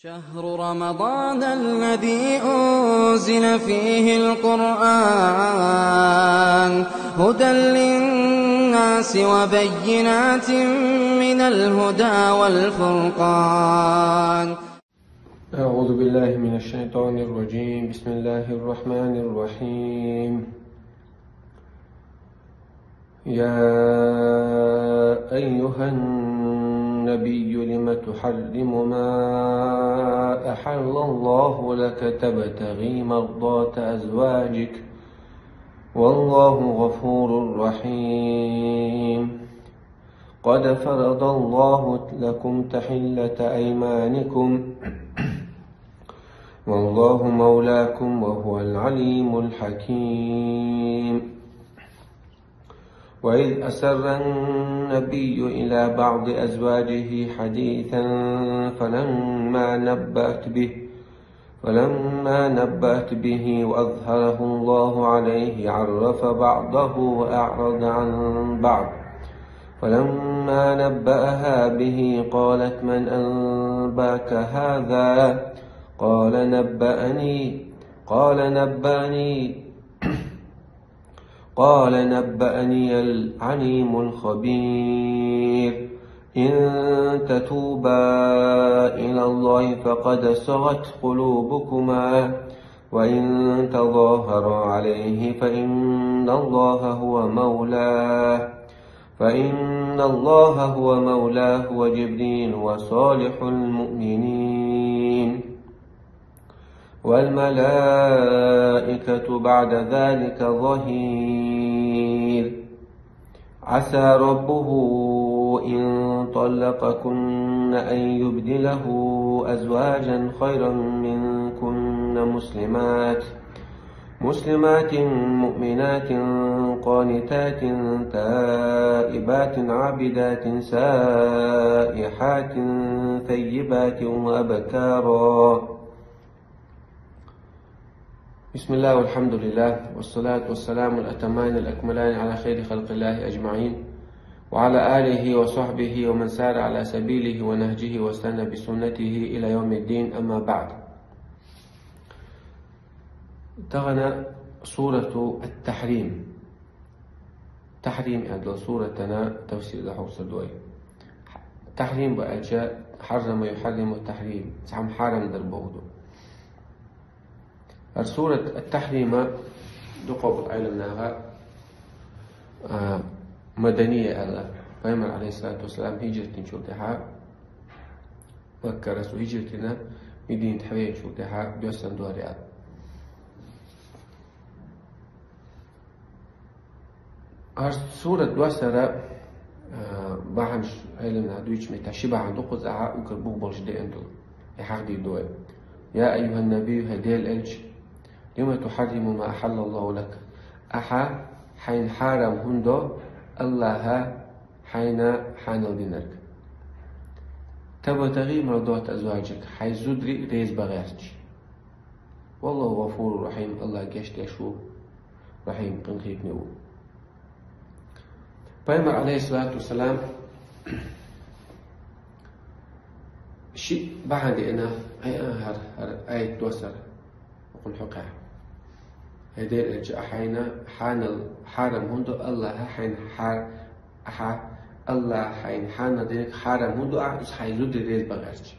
شهر رمضان الذي أنزل فيه القرآن هدى للناس وبينات من الهدى والفرقان. أعوذ بالله من الشيطان الرجيم. بسم الله الرحمن الرحيم. يا أيها النبي لم تحرم ما أحل الله لك تبتغي مرضات أزواجك والله غفور رحيم. قد فرض الله لكم تحلة أيمانكم والله مولاكم وهو العليم الحكيم. وإذ أسر النبي إلى بعض أزواجه حديثا فلما نبأت به وأظهره الله عليه عرف بعضه وأعرض عن بعض. فلما نبأها به قالت من أنباك هذا؟ قال نبأني العليم الخبير. إن تتوبا إلى الله فقد صغت قلوبكما وإن تظاهرا عليه فإن الله هو مولاه وجبريل وصالح المؤمنين والملائكة بعد ذلك ظهير. عسى ربه إن طلقكن أن يبدله أزواجا خيرا منكن مسلمات مؤمنات قانتات تائبات عابدات سائحات ثيبات وأبكارا. بسم الله والحمد لله والصلاة والسلام الأتمان الأكملان على خير خلق الله أجمعين وعلى آله وصحبه ومن سار على سبيله ونهجه واستنى بسنته إلى يوم الدين. أما بعد، تغنى سورة التحريم. تحريم أدل سورتنا تفسير له صدوي تحريم بأجاء حرم يحرم التحريم سعم حرم دربوده. سورة التحريم دقوا علمناها مدنية. الله فيمر عليه الصلاة والسلام هجرة شوتها وكرس هجرتنا مدينة حوين شوتها بيوسن دوريات. سورة دوسرة باهنش علمنا دويش متشبه عن دقوا زعاء وكربوه برجدي أنتو يحقدي دوي. يا أيها النبي هديل الج لما تحرم ما أحل الله لك. أحا حين حرم هندو الله حين حانو دينك تبتغي مرضات أزواجك حي زدري ريز بغيرج والله غفور رحيم. الله جشت يشو رحيم قنخيك نبو. بيمر عليه الصلاة والسلام شيء بعد أنا آية دوسر وقل حقها هدير الجاء حين حارم هندو الله حين الله حين حان دينك حارم هندو حي زود ريز بغرج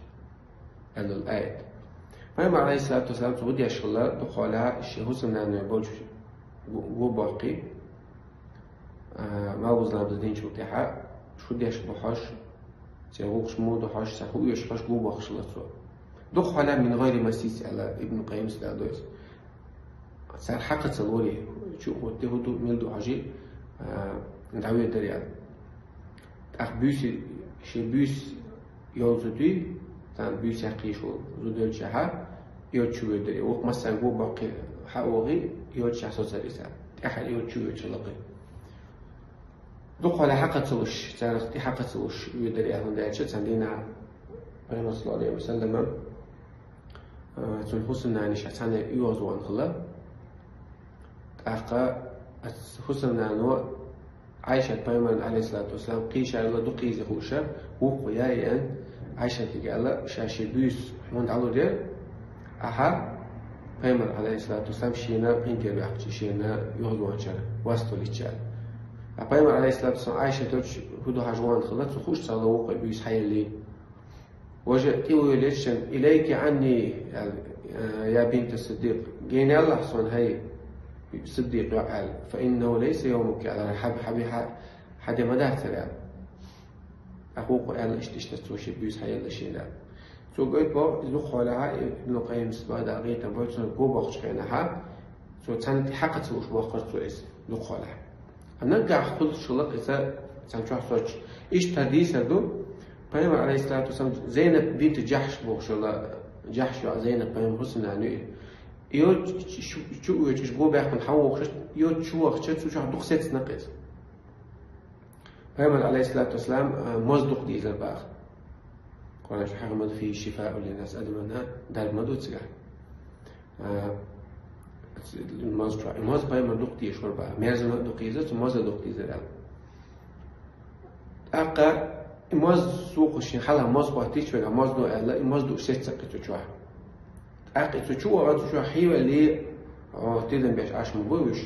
قالوا الآية. فيما عليه الصلاة والسلام تقول يا شغلة دخولها الشيء حسن أنه يقول جو باقي ما وزنا بدين شو تحا شو ديش بحاش سيغوش مو دحاش سحو يشحاش جو باقش لطرو دخولها من غير مسيس على ابن قيم سلادويس صار حقت صلوري شو قلت هدو ميلدو حاجي ندعوه دريان أخ بيس يوزدي تان بيس يقيشو زودل شها يوتشو دري وق مثلا جو باقي حقوقي يوتش حساس رسالة أحد يوتشو يوتشلقي دخل حقت صلوش صار اختي حقت صلوش يدري أهون دايتش تندينا بين صلى الله عليه وسلم تنحسن يعني شحسان يوزوان خلا أخا حسن أنه عائشة بيمن عليه الصلاة والسلام قيشة الله دقيزة خوشة وقيايا عائشة تقال شاشة بيس من على ده أها بيمر عليه الصلاة والسلام شينا إنكر بيحكي شينا يهدوان شر واسطة للشر بيمر عليه الصلاة والسلام عائشة توش هدو حجوان خلت وخوش صلى وقع بيس حي اللي وجدت وليش إليك عني يا بنت الصديق جينا الله حصون هاي صديق قال فإنه ليس يومك على حد ما دهتر يعني أخوك قال اشتشتوش بيس حي اللي شينا سو قلت بو لو خلع ابن القيم بعد غيت بوتن جو بوخش كانها سو تنتي حقت وش بوخر سو اس لو خلع نرجع خذ شلق إذا تنشوف صوت إيش تديس هذو بيوم عليه الصلاة والسلام زينب بنت جحش بوخشلا جحش يا زينب بيوم حسن يعني يو شو يجبو بيحكم حوخش يو شو وخشت شو حدوخ ست نقص بيوم عليه الصلاة والسلام مصدق دي إلى الباخ قال شو حرمت فيه شفاء للناس أدمنا دار مدود سجع الماز باي مدوق دي شور بقى ميرز مدوق يزت ماز مدوق يزت أقا ماز سوق شين حلا ماز باتيش ولا ماز دو لا ماز دو ست سقط شواه أقا تشوه وقت شو حيوة اللي تيدن بيش عاش مبوش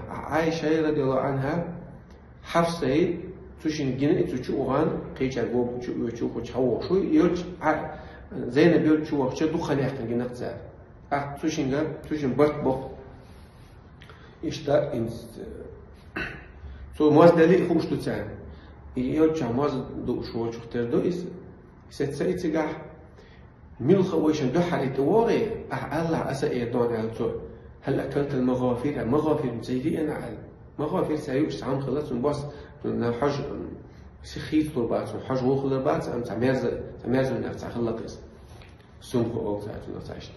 عائشة رضي الله عنها حفصة توشين جنة تشوهان قيش أجوب تشوه تشوه شو يرج زينب يرج تشوه شو دخل يحكي جنة زار توشين برت بخ إشتا إنس سو ماز دليل خوش تزعل يرج ماز دو شو تختار دو إس ستسايد سجاه ميل خويشن دو حريت واقع الله أسا إيدون على تو هل أكلت المغافير مزيدي أنا على مغافير سيوش تعم خلاص ونبص حج سخيت طلبات حج وخذ طلبات أم تعميرز من أفتح خلقس سمك أو تعرف نتعيش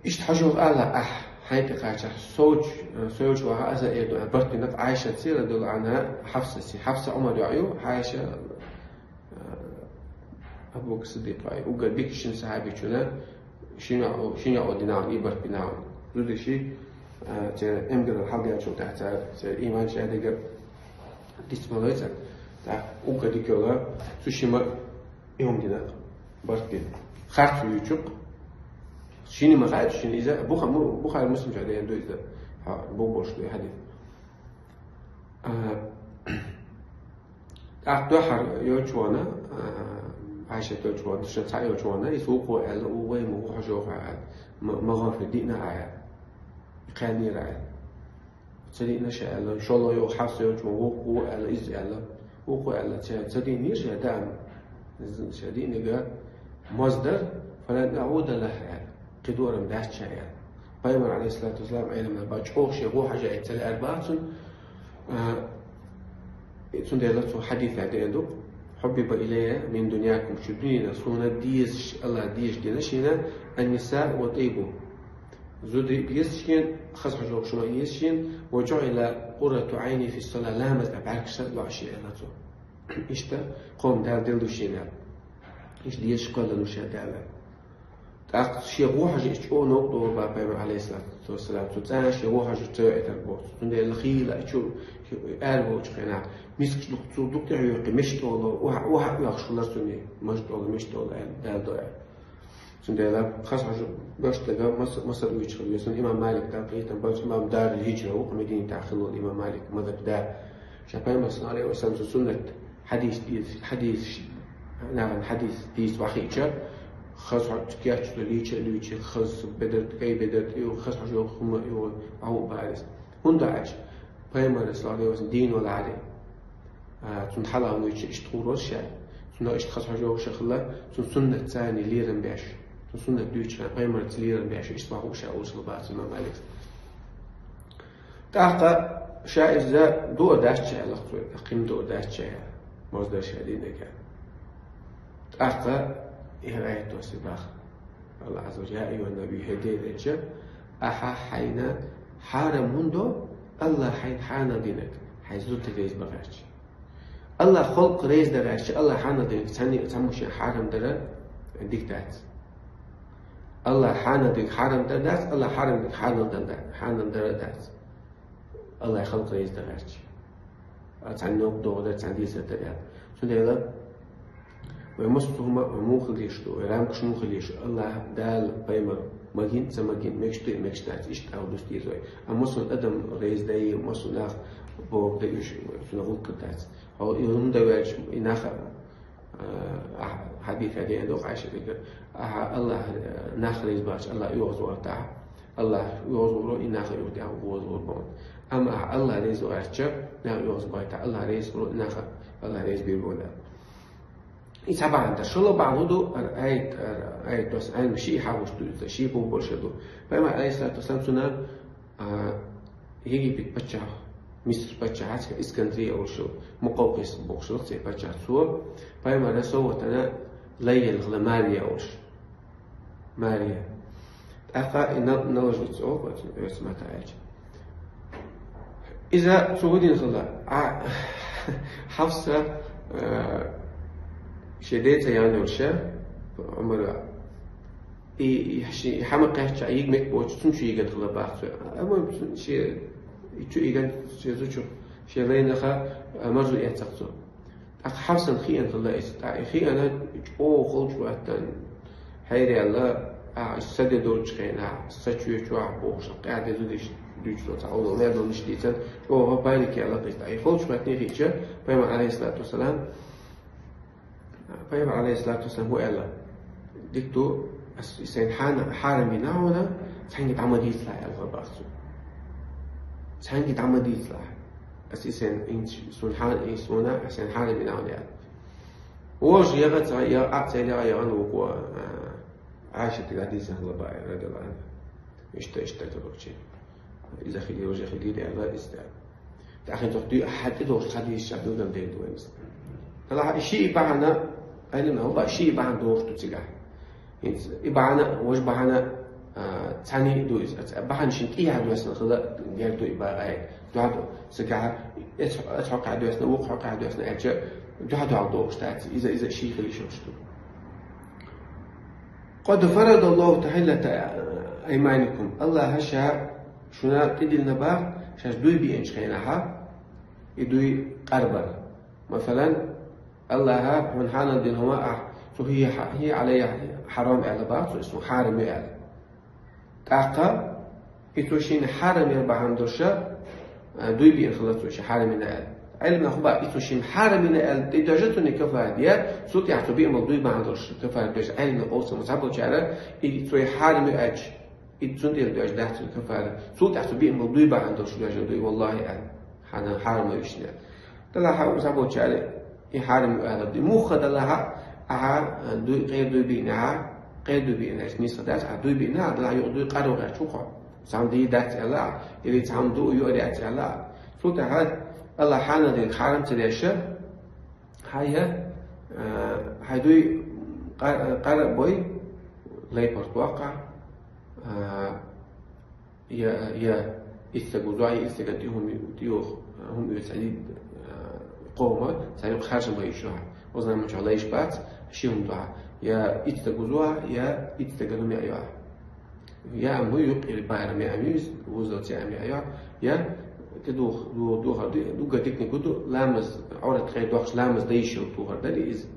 إيش حجوا الله حيث قاعدة سوج وهذا إيدو برت نت عايشة تصير دول عنها حفصة عمر يعيو عايشة أبوك الصديق يعيو وقال بيك شن صحابي شنا شنو أوديناون إبرت بناون لودي شيء امجد الحلقة شو تحت إيمان شهادة ديسمالويزا تاع وقدي كلا سوشيما يوم دينا بركة خارج يوتيوب شيني ما قاعد شيني إذا بوخا مسلم جالي عنده إذا بوبوش ده حديث أقدر يوتشوانا عايشة يوتشوانا شتاع يوتشوانا يسوقوا على وين مو حجوه على مغافر دينا عيال قاني رأي تدي نشأ الله إن شاء الله يو حفص يوجو وقوع على إز الله وقوع على تدي نيش دام تدي نجا مصدر فلا نعود له يعني قدورا بداش شيء بيمر عليه الصلاة والسلام أيام بجوه شيء هو حاجة يتسل أربعة تندلت حديث عديدو حبب إلي من دنياكم شدني صونا ديش الله ديش دينشينا النساء وطيبو زودي بيسشين خص حجوق شما يسشين وجعل قرة عيني في الصلاة لا مزع بعرك شد وعشي ألاتو إشتا قوم دال دلدو شينا إيش ديش قال نشا دالا تاق شيغو حاجة إشتو نقطو بابا عليه الصلاة والسلام تتانا شيغو حاجة تاعي تربوت تندي الخيلة إشتو أربو تقنع مسكش دكتور يقي مشتو الله وحق يخشو الله سني مشتو الله دال دوائي سندلا خاص حاجة باش تلقى مصر ويشغل يسون إمام مالك تقريبا باش إمام دار الهجرة وقم مدينة تأخذوا الإمام مالك مذهب دار شباب مصنع عليه وسلم سنة حديث نعم حديث ديس وحيجة خاص حاجة كياتش ليش خاص بدرت كي بدرت يو خاص حاجة خم يو أو بارس هندا عاش بيما رسول الله وسلم دين ولا عليه تنحلا ويش اشتغل شيء سنة اشتخص حاجة وشخلة سنة ثاني ليرن باش سنة دوتش كان قيمة ليرن باش اسمه شاء وصل بعض الإمام مالك تاقى شايف ذا دو داش شيء لقطه قيم دو داش شيء مصدر شديد كان تاقى إهراية توسباخ الله عز وجل يا أيها النبي هديت إجا أحا حين حارم هندو الله حين حانا دينك حيزوت ريز بغاش الله خلق ريز دراش الله حانا دينك تسموش حارم درا ديكتات الله حانا دينك حارم دردات الله حارم دينك حانا دردات الله خلق ريز دراش تعنوك دو دا تنديس دردات سندلا ويمسهم وموخليش ويرامكش موخليش الله دال بيمر ماجين زماجين مكشتي مكشتات إشت أو دستي زوي أمسون أدم رئيس داي مسون أخ بوق دايش سنقول كتات أو يوم دايش إناخ حديث هذه عندك عايشة ذكر الله ناخ رئيس باش الله يوزور تاع الله يوزور إناخ يودع ووزور بون أما الله رئيس وعشة نا يوزور تاع الله رئيس إناخ الله رئيس بيقوله إذا بعد شلو بعضه آية بس آية مشي حاوش تو شيء بو برشدو فما عليه الصلاة والسلام سنة هيجي بتبتشع مصر بتبتشع عسكر إسكندرية أو شو مقوقس بوشلق زي بتبتشع سوا فما رسوا تنا ليل غلماريا أوش ماريا أخا إن نوجد سوا اسمها تعالج إذا سعودي خلا حفصة شديت يعني وشة عمره يحمق يحكي عيق مكبوش تمشي يجن خلا باخر أما شيء يشو يجن شيء زوجه شيء لين خا مرجو يعتقده أخ حفصا خيان خلا إستع خيانة أو خلج وقتن حيري الله السد دول شخينا السجوي شو عبوش قاعد يزودش دوشلو تعوض ما يدل نشديتن هو بايلك على قصة خلج وقتني خيشة بيما عليه الصلاة والسلام عليه الصلاة والسلام هو قال دكتور إنسان حارمي نعونا تحنجت عمدي يطلع الغباصو تحنجت عمدي يطلع أساسا سبحان إنسونا إنسان حارمي نعونا وش يغت أعطي لي أنا وقوا عاشت الحديث الغباء رضي الله عنه اشتا تبكي إذا خلي وجه خلي لي الله استعد تأخذ تقدي حتى دوش خلي الشعب يقدم دين دوامس طلع شيء بعنا أنا هو شيء بعنا دوش تتجاه إبعنا وش بعنا تاني دوز بعنا شنت إيه هذا مثلا خلا يردو إبعا أي دوادو سجع أتحق عدو أسنا وقحق عدو أسنا أجا دوادو على دوش تأتي إذا شيء خلي شوشتو قد فرض الله تعالى أيمانكم الله هشا شنا تدل نبار شاش دوي بينش خينها يدوي قربر مثلا الله من حانا دين هما هي عليها حرام على بعض اسمه حارم على تاقا يتوشين حارم يربع عندوشا دوي بين خلاص حارم على علم أخبار يتوشين حارم على تدرجتني كفاية صوت يعتبر موضوع بعندوش كفاية علم قوس مصابه على يتوي حارم أج يتون دير دهت كفاية صوت يعتبر موضوع بعندوش دوي والله أنا حارم يشنا طلع مصابه على يحارم على دي مو خد لها دوي غير دوي بينها غير دوي بينها اسمي صدات دوي بينها لا يقدر يقرأ غير شوقه سام دي دات على اللي سام دو يوري على صوت هذا الله حانا دين حرم تلاشة هاي دوي قرأ بوي لا برتوقع يا استجوزاي استجدهم هم يسعيد قومه سعيد خارج ما يشوها وزنا مش على إيش بات شيهم دعاء يا استجوزوا يا استجدهم يا أيها يا أمو يقل باير مي أميز وزوج أمي أيها يا كدوخ دو قديك نقولو لامز عورة خير دوخش لامز دايشو توغر دالي إز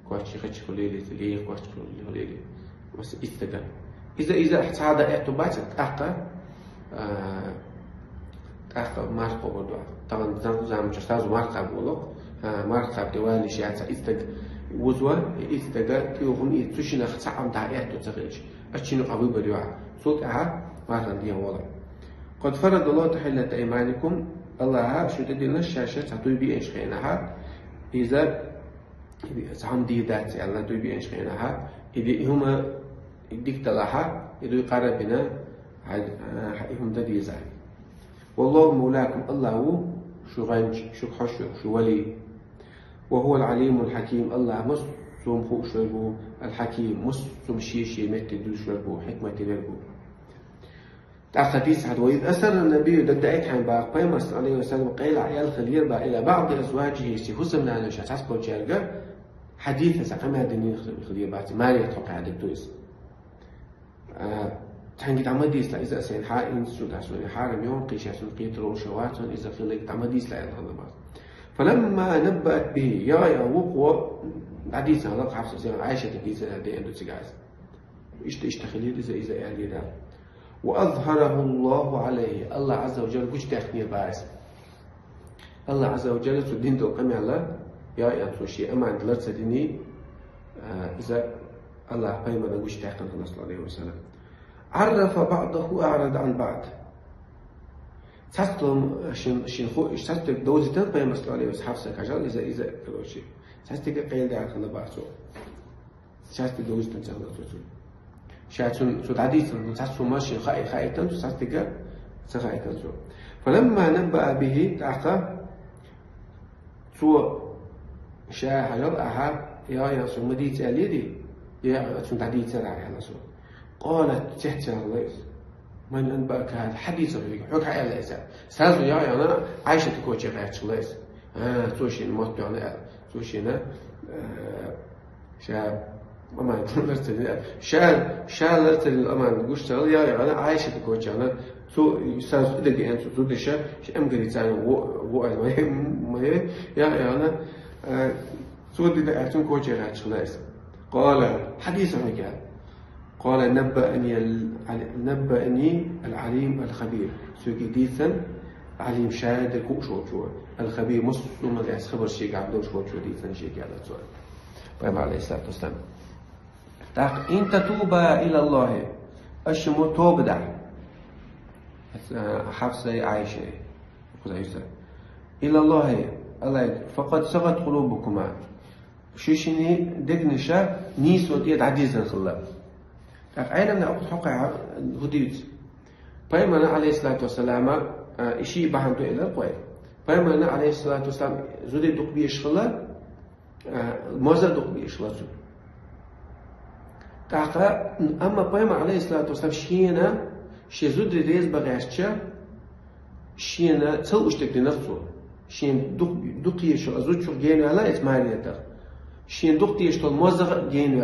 كواشي خدش خليلي تليه كواشي خليلي بس استجد إذا احتاج اعتبارات أخ ماركو برضو طبعا زعما تشتاز ماركو بقولك ماركو دوالي شيء استج وزوا استج كيوهم يتوشين اختعم دعيات تغيش أشينو قبول بريوع صوت ماركو دي والله قد فرض الله تحلة أيمانكم الله شو تدينا الشاشة تعطي بينش خينها إذا زعم دي ذات الله تعطي بينش خينها إذا هما يديك تلاها إذا يقرب بنا هم تدي زعم والله مولاكم الله شو غنج شو خشو شو ولي وهو العليم الحكيم الله مصوم فوق شربو الحكيم مصوم شيء متدو شربو حكمة تلبو حديث وإذ أسر النبي دقائق عن باق بيمرس عليه وسلم قيل عيال خليل إلى بعض أزواجه سيحسن لنا شخص بوجارجا حديث سقم هذين خليل بعد ما يتوقع هذا الدوس تحنجت عمديس لا إذا سين حائن سود عشان حارم يوم قيش عشان قيترو شواتون إذا خليك عمديس لا يلا بعض فلما نبأت به يا وقوة حديث هذا حفصة عائشة حديث هذا عنده تجاز اشتخلي إذا يعني ده وأظهره الله عليه الله عز وجل وش تخني باس الله عز وجل تدين دو كم الله يا يعني شيء أما عند لرت ديني إذا الله قيم هذا وش تحكم صلى الله عليه وسلم عرف بعضه أعرض عن بعض تحكم شين خو اشتكت دوزتن قيم صلى الله عليه وسلم حفصة كجال إذا كروشي تحكي قيل ده خلا بعثو تحكي دوزتن جال دوزتن شاتون تدعيتن تحكم ماشي خائتن تحكي سخائتن شو فلما نبأ به تعقى سو شاهد أحد يا سو مديت عليدي يا سو تعديت على سو قالت تحت الله من أنبأك هذا حديث حكى على الإنسان سألت يا أنا عايشة كوتشي غيرت الله توشين موت يعني توشينا شاب ما تقدر شال لرتل الأمان قشت يا أنا عايشة كوتشي أنا تو سألت إذا جيت تو تدش أم قريت زين و ما هي يا أنا تو إذا أتون كوتشي غيرت الله قال حديث عنك قال نبأني العليم الخبير سوكيديثا عليم شاهد الكوشوتشو الخبير مصوم الأس خبر شيء عبدو شوتشو ديثا شيء على السؤال فهم عليه الصلاة والسلام تاق إن تتوبا إلى الله أشمو توبدا حفصة عائشة إلى الله فقد سغت قلوبكما شيشني دقنشا نيس وديت عديزا خلا أين من أقول حقها هديت فيما عليه الصلاة والسلام إشي بحنتو إلى القوي فيما عليه الصلاة والسلام زودي دق بيشخلا موزل دق بيشخلا تاقا أما فيما عليه الصلاة والسلام شينا شي زودي ريز بغاشتشا شينا تل أشتك لنفسه شين دق يشو أزود شو جينو على إتماري نتاق شين دق يشتو الموزل جينو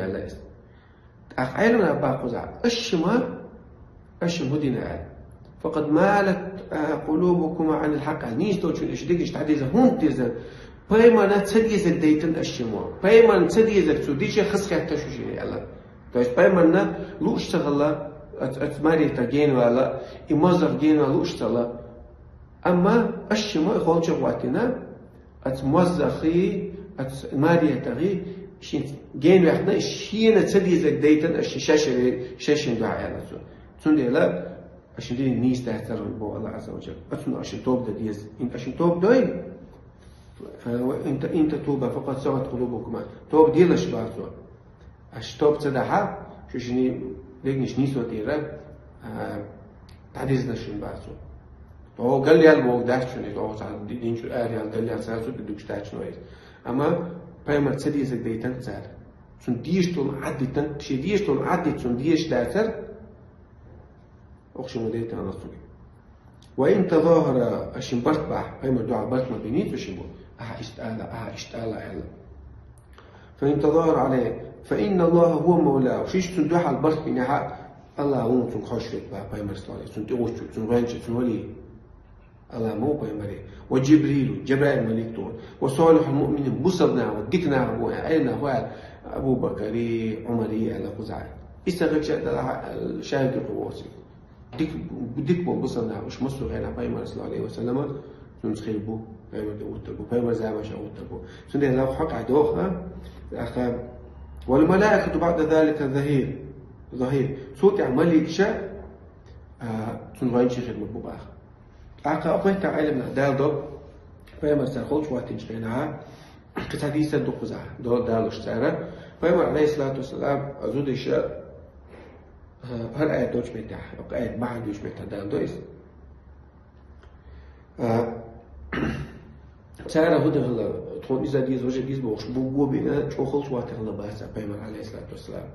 على إتماري أقعلنا باقوزع أشم هدينا فقد مالت قلوبكم عن الحق نيش توشون إشدقش تعديزة هون تيزة فايما نتسديزة ديتن أشمو فايما نتسديزة تسوديشة خسكة تشوشيني الله توش فايما لو اشتغل أتماري تجين ولا إمازر جين ولا اشتغل أما أشمو إخوان شغواتنا أتموزخي أتماري تغي شين جين وحنا شين تسديزك ديتن شاشة دعاء على تون لا عشان دي نيس تحترم بو الله عز وجل أتون عشان توب ده ديز إنت عشان توب دوين أنت توبة فقط سوت قلوبكم توب دي لش بعضه عشان توب تدعها شو شني ليش نيس وديره تعديز نشين بعضه هو قال لي الموضوع ده شنو هو صار دين شو قال لي على سالفة بدك تاج نويس أما فايما تسديزك ديتن زار سون ديشتون عدتن شي ديشتون عدت سون ديش داتر أخشم ديتن على الصبي وإن تظاهر أشين برتبع فايما دعاء برت ما بينيت وشيبو اشتغل على فإن تظاهر عليه فإن الله هو مولاه شيش سون دعاء البرت بينها الله هو سون خشيت فايما استوى سون تقوش سون وينش سون ولي الله مو بيمري وجبريل جبرائيل ملكتون وصالح المؤمنين بصرنا ودكنا أبو أبو بكر عمري على قزعة استغرق شاهد القواسي دك بصرنا وش مصر غير بيمر صلى الله عليه وسلم نسخي بو بيمر دوتبو بيمر زي ما شاوتبو سنة لو حق عدوها أخا والملائكة بعد ذلك ظهير صوت ملك شاء تنغين شيخ مبوباخ أقوى علمنا دالدو فيما سأخلص واتنش بينها كتحديث الدقزة دول دالوش سارة فيما عليه الصلاة والسلام أزود الشيء هل آية دوش بيتها أو آية بعد دوش بيتها دالدو إس سارة هدى هلا تكون إذا ديز وجه ديز بوش بوجو بينا شو خلص واتنغلا باسا فيما عليه الصلاة والسلام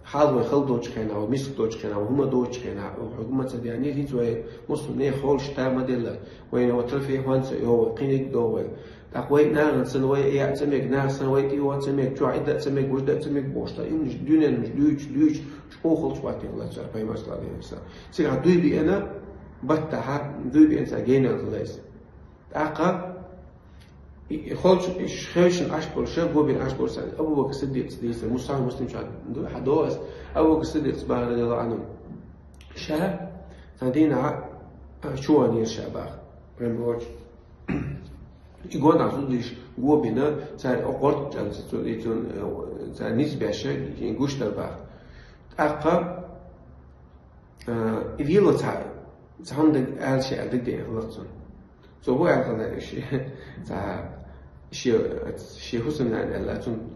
حاضر خل دوتش خنا ومسك دوتش خنا وهم دوتش خنا وحكومة سديانية هيزوي مسلم نه خول شتا مدلة وين وترفيه هونس هو قينك دوه تقوي نار سنوي يعتمك نار سنوي تي واتمك شو عدة تمك وجدة تمك بوشتا مش دنيا مش دوش شو خلص وقت الله تعالى في مسألة الإنسان سير دوي بي أنا بتها دوي بي إنسان جينا الله أقا خلش خيشن أشبر شاب بين أشبر سعد أبو بكر الصديق صديق مسلم شاد حدوس أبو بكر الصديق سبحانه رضي الله عنه شا تدينا شو أني الشباب بريموج يقول نعطيش هو بنا صار أقرط جالس صار نسبة شيء ينقوش دربا أقا إذا لا تعندك أهل شيء عندك ده غلطون سو هو هذا الشيء شيء حسن على تون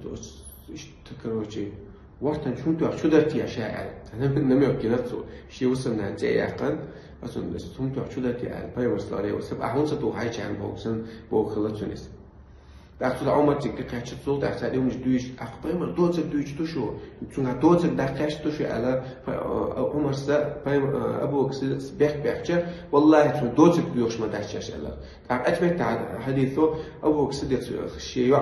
تكروجي وقتاً شو درتي أشياء أنا نمي أكيدتو شيء حسن على جاي أقل أصلاً شو درتي على بايوس لاري وسب أحون ستو هاي عن بوكسن بوخلتونيس دكتور عمر تكتب شو دكتور يوم جدوش أخبار دوت جدوش توشو تون دوت دكتور توشو على عمر سا أبو بكر بيحكي والله تون دوت جدوش ما دكتورش على أتمنى تعال حديثه أبو بكر صديق شيء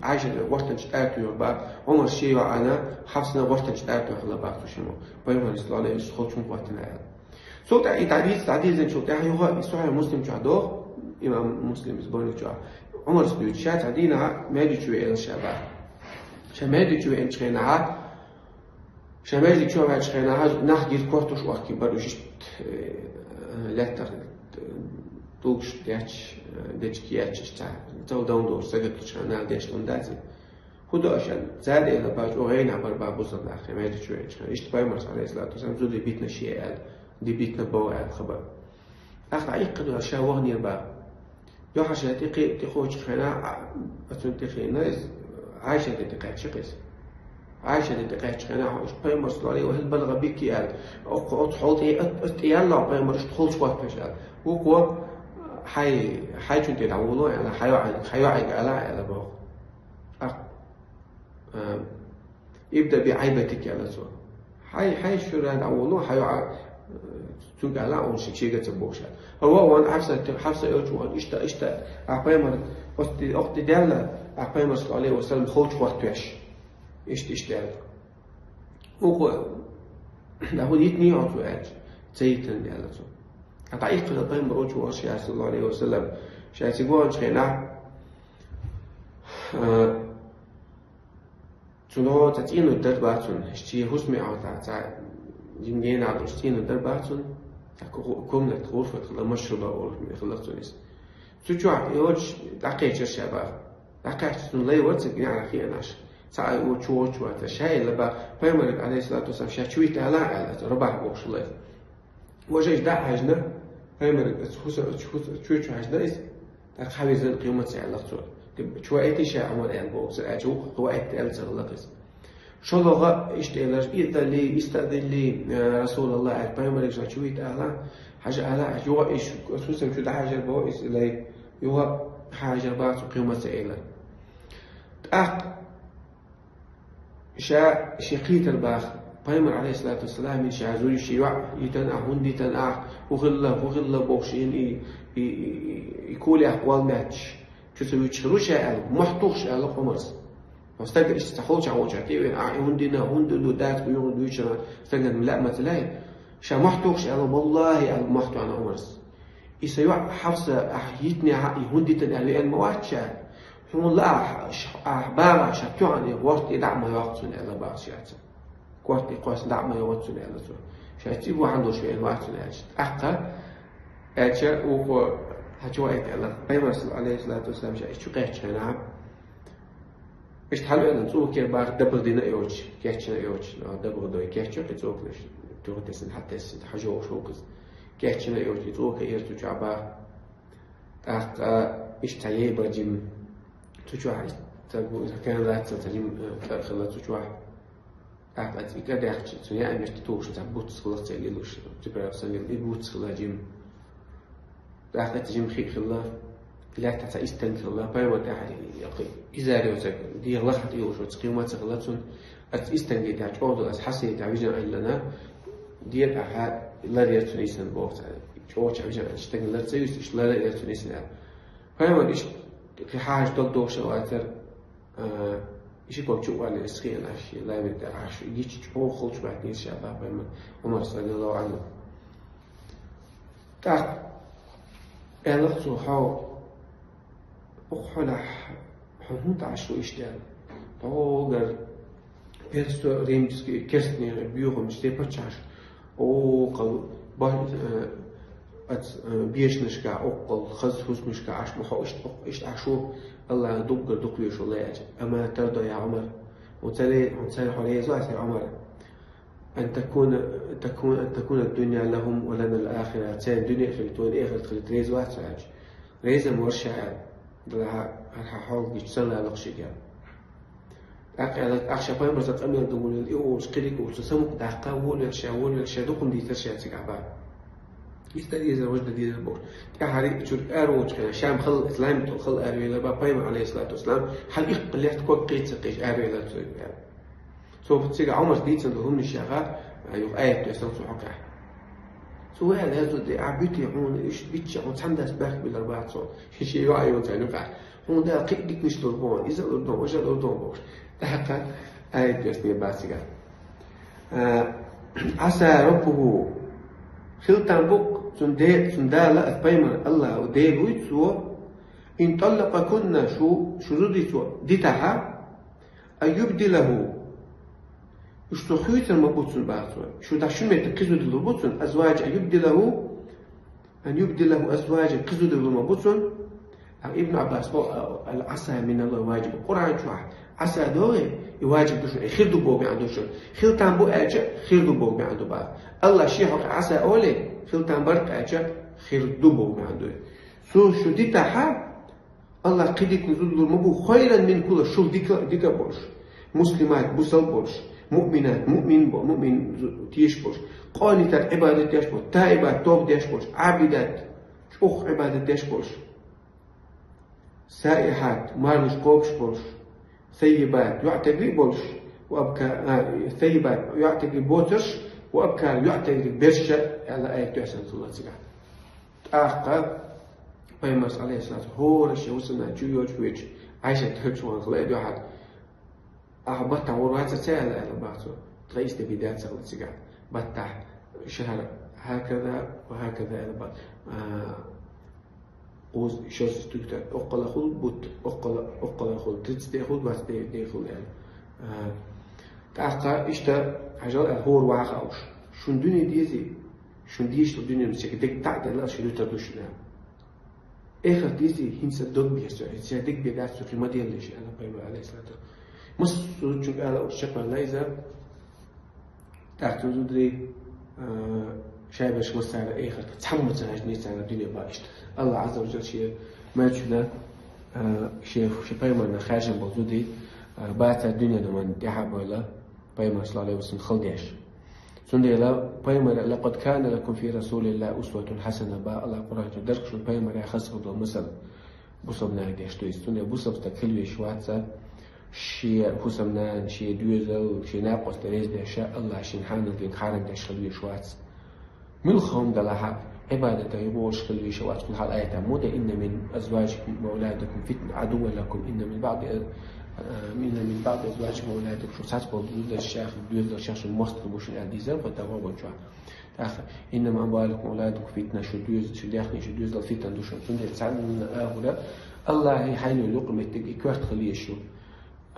عايشة وقت نشتاق يوبا عمر شيء أنا حفصنا وقت نشتاق يخلا بعض شنو بايوه الإسلام يسخط شو وقتنا صوت تعديل زين شو تاعي هو صحيح مسلم جادو إمام مسلم زبون جا عمر سبيوت شات عدينا ما يجي شو إلى الشباب شمادي شو إنش خيناها شمادي شو بعد خيناها نحكي كورتوش وقت بروش لا توش ديش كياتش تاع تو داون دور سجت شنا ديش تندازي خدا عشان زاد إلى باج أوهين عبر بابوس الآخر ما يدري شو إيش تباي مرس عليه الصلاة والسلام زود بيتنا شيء قال دي بيتنا بوا خبر آخر أي قدر أشياء وهني ربا يو حشة تخوش خنا أتون تخينا عايشة تقعد شقيس عايشة تقعد خنا باي مرس عليه وهل بلغ بيك قال أو تحط يلا باي مرس تخلص وقت بشال وقوا حي شو تدعوله يعني حيوعي على بو يبدأ بعيبتك على سوا حي شو تدعوله حيوعي تونك على أون شيء تبوشة هو وان حفصة يرجوان إشتا أقيمر أخت دالة أقيمر صلى الله عليه وسلم خلش وقتش إشتا هو ده يتني عطوات زيتن على سوا أتعيق في الطيب رجوع الشيخ صلى الله عليه وسلم شيخ يقول شيخنا شنو تتين الدرباتون شيء حسمي أو تاع جمعين على شتين الدرباتون كم لتغرفة خلا مشروبة أو خلاصونيس تجوا يوج دقيقة الشباب دقيقة لي واتساب يعني خياناش ساعة وشوش وتشاي لبا بيمرق عليه الصلاة والسلام شاشويت على ربع بوش الله وجيش دع عجنا بيمرق شو عجنا إس تخاوي زين قيمة سعر لقطور شو أيتي شيء عمر يعني بوكس أجو هو أيتي ألزر لقيس شو لغة إشتغلش إذا لي رسول الله عز بيمرق شاشويت على حاجة على جوا إيش خصوصا شو ده حاجة بوكس اللي يوا حاجة بعض قيمة سعر شقيت الباخ بيمر عليه الصلاة والسلام من شعزوري شيوع يتنع هندي تنع وغلة بوشين يقول أقوال ماتش شو سوي تشروش على محطوش على قمرس واستقر استخلص عوجاتي وين هندينا هندلو دات بيوم دويشنا استقر لا مثلاً شا محطوش على والله على محطو على قمرس يسوع حفصة أحيتني هندي تنع لأن مواتشة هم لا أحبار شتو عن وقت دعم يوقتون على بعض شيء وقت قاس دعم يوقتون على شو شيء هو عنده شيء وقتون على أحقا أجا وهو هجوائك على بيمر عليه الصلاة والسلام شو قيش هنا إيش تحلو أن نسوق كبار دبر دينا يوج كيش يوج دبر دوي كيش يسوق ليش تقول تسن حتى تسن حجو شو كذا كيش يوج يسوق يرتو جابا أحقا إيش تعيب بجيم تجوا تقول إذا كان لا تتجمع خلا تجوا أحد يقدر يحكي سنيا مش تتوش تبوت خلا تجيلوش تبرع سنيا يبوت خلا جيم أحد تجيم خي خلا لا تتأستن خلا بايو تاعي يقي إذا رأيت دي الله حتى يوش وتقيمات خلا تون أتأستن دي تاعي أوضل أتحسن تعبيجنا إلنا دي أحد لا رأيت نيسن بوقت شو تعبيجنا أشتغل لا تسويش إيش لا رأيت نيسن بايو إيش في حاجة تقدر شواتر إيش يقول شو على السخين أشي لا يبدأ عش يجي شو خلص بعد نيس شباب عمر صلى الله عنه ألقصو حاو أخلح حنوت عشو إشتغل توغر بيرستو ريمسكي كيستني بيوهم مشتي بتشاش أو قل بيشنشكا أو قل خز حسمشكا عش محو إشت عشو الله دقر دقيش الله يأجل أما ترضى يا عمر وتلي حرية زوات يا عمر أن تكون الدنيا لهم ولنا الآخرة تان الدنيا خلتون الآخرة خلت ريز واحد ساعج ريزا مرشع دلها حاول يتسلى لقشيك أخشى بايم رزق أمير دول الإيوش قريق وتسمك دعقا ولل شادوكم دي ترشياتك عبار يستدي إذا وجد دي البور كحري شو أروج كنا شام خل إسلام خل أروي لبا بايم عليه الصلاة والسلام هل يقبل تكون قيت قيش أروي لا تسوي سو بتصير عمر ديت عندهم الشغال أيوة آية تسلم سحقة سو هذا ده عبيتي هون إيش بيتشون تحمد أسباق بالأربعة صون شيء رأي وتعنقع هون ده قيد مش لربون إذا لربون وجا لربون بوش تحقق آية تسمية باسقة عسى ربه خلتان بوك سندال أتبايم الله وديل ويتسو إن طلق كنا شو ديتها أن يبدله شو خيوت المبوتون بعضه شو داشون متكزو دلوبوتون أزواج أن يبدله أزواج كزو دلوبوتون ابن عباس العصا من الله واجب القرآن شو عصا دوره يواجب دوشون خير دبوغ بيعندوشون خير تنبو أجا خير دبوغ بيعندو بعض الله شيحك عصا أولي خير تنبرك أجا خير دبوغ بيعندو شو دي تحا الله قدك نزول المبو خيرا من كل شو ديكا بوش مسلمات بوصل بوش مؤمنات مؤمن تيش بوش قانتات عبادة تيش بوش تائبات توب تيش بوش عابدات شوخ عبادة تيش بوش سائحات مارنش قوبش بوش ثيبات يعتقري بوش وأبكى ثيبات يعتقري بوتش وأبكى يعتقري برشة على آية تحسن صلى الله عليه وسلم تأخذ بيمس عليه الصلاة هو رشي وصلنا جيوج ويج عايشة تحبش وانخلق واحد بطح وروايات سهلة على بعضه تغيس تبيدات سهلة سجع بطح شهر هكذا وهكذا على بعض قوز شوز استكتر أقل خل بوت أقل خل تستي خل بس تي خل يعني تأخذ إشتا حاجة هو رواح أوش شو الدنيا ديزي شو ديش الدنيا مسك دك تعدل لا شو تردوش لها آخر ديزي هنسى دوب بيسوع هنسى دك بيدات سوكي ما ديالش أنا بيما عليه الصلاة مصر شو قال الشقة ليزا تحت ودري شايبش مستعد آخر تحمل سناج نيسان الدنيا بايشت الله عز وجل شيء ما يشنا شيء بيما خارج بوجودي بعد الدنيا لمن يحب ولا بيما صلى الله عليه وسلم خلديش سندي لا بيما لقد كان لكم في رسول الله أسوة حسنة با الله قرأت درك شو بيما يا خسر دو مثل بوصل ناقديش توي سندي بوصل تكلوي شواتسا شيء حسمنا شيء دوزل شيء ناقص تريز دشاء الله شين حانل دين خارج دش خلوي شواتس من الخوم دلها عبادة يبوش خلوي شواتس في الآية مودة إن من أزواجكم وأولادكم فتنة عدو لكم إن من بعض أزواجكم وأولادكم شو ساعات بودوز الشيخ المصدر مش الأديزر فتوابون شو آخر إنما أموالكم وأولادكم فتنة شو داخل شو دوز الفتنة دوشون سنة سعد من هؤلاء الله حين يلقم التكيكوات خليه شو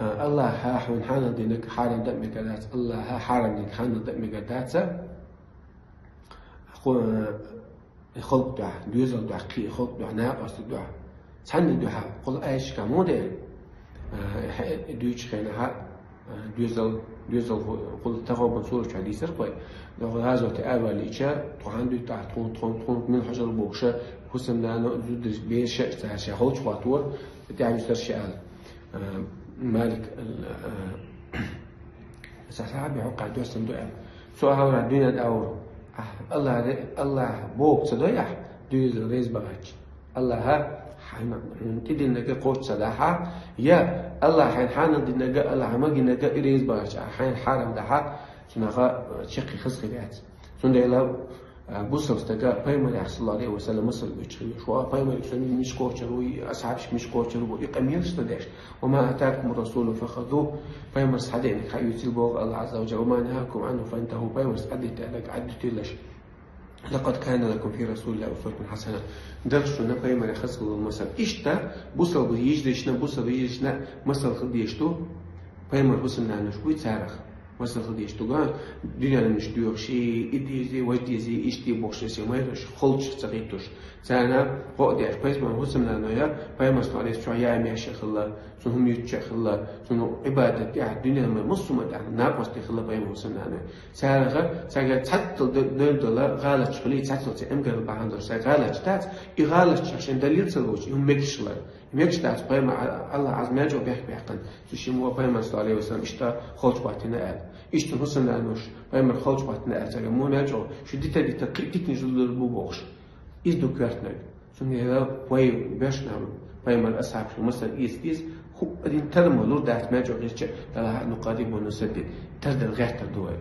الله ها حون حانا دينك حارن دم قدات الله ها حارن دينك حانا دم قدات خلق دعاء دوزل دعاء كي خلق دعاء ناقص دعاء سن دعاء قل ايش كموديل دويش خينها دوزل قل تغوب صورة حديث رقي لو هذا تأبى ليشا تعنده تحت تون من حجر بوكشة حسن لنا زود بيش شيء هوش فاتور تعمل سرشال مالك الصحابي عقع دوس صندوق سؤال هو الدنيا الأول الله بوك صديح دوز ريز بغاج الله ها تدي نجا قوت صلاحة يا الله حين دي نجا الله ما جي نجا ريز بغاج حين حرم دها سنغا شقي خسخ بيات سندلا بوصل استجا بيمر يحصل الله عليه وسلم مصر بيشخي شو بيمر يسمي مش كوتشروي أصحابش مش كوتشرو يقمير استداش وما أتاكم الرسول فخذوه بيمر صحدين خيوتي البوغ الله عز وجل وما نهاكم عنه فانتهوا بيمر صحدت لك عدت لش لقد كان لكم في رسول الله أسوة حسنة. درشنا بيمر خسر المثل إشتا بوصل بيجدشنا بوصل بيجدشنا مثل خديشتو بيمر حسنا نشوي تاريخ مثل خديشتو قال دنيا نشتوي شيء إديزي وجديزي إشتي بوشسي ما يرش خلش تغيتوش سانا قاعد يعيش بيمر حسنا نيا بيمر سوالف شوية ماشي خلا سنهم يتشخ خلا سنو عبادة يعني الدنيا ما مصمم ده ناقص تخلا بيمر حسنا نيا سانا تحتل دولة غالش خلي تحتل تأمجر بعندر سانا غالش تات إغالش عشان دليل سلوش يوم مكشلا مكشتات بيمر الله عز وجل بيحكي تشيموا بيمر صلى الله عليه وسلم إشتا خلش بعتنا قال إشتا حسنا نوش بيمر خلش بعتنا قال سانا مو نرجع شو دي تدي تكني جل المبوخش إذ ذكرتنا ثم هذا وي بيشنا بيمر أصحاب شو مثلا إيز هو أدين تلمو لو دات ما جو غير شيء تلا نقادم ونسدد تردد غير تدوي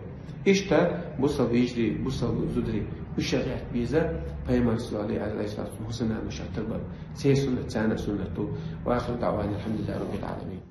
إشتا بوصل بيجري بوصل زدري وشغات بيزا بيمر صلى الله عليه وسلم حسنا نشاط البر سي سنة سنة وآخر دعوانا الحمد لله رب العالمين.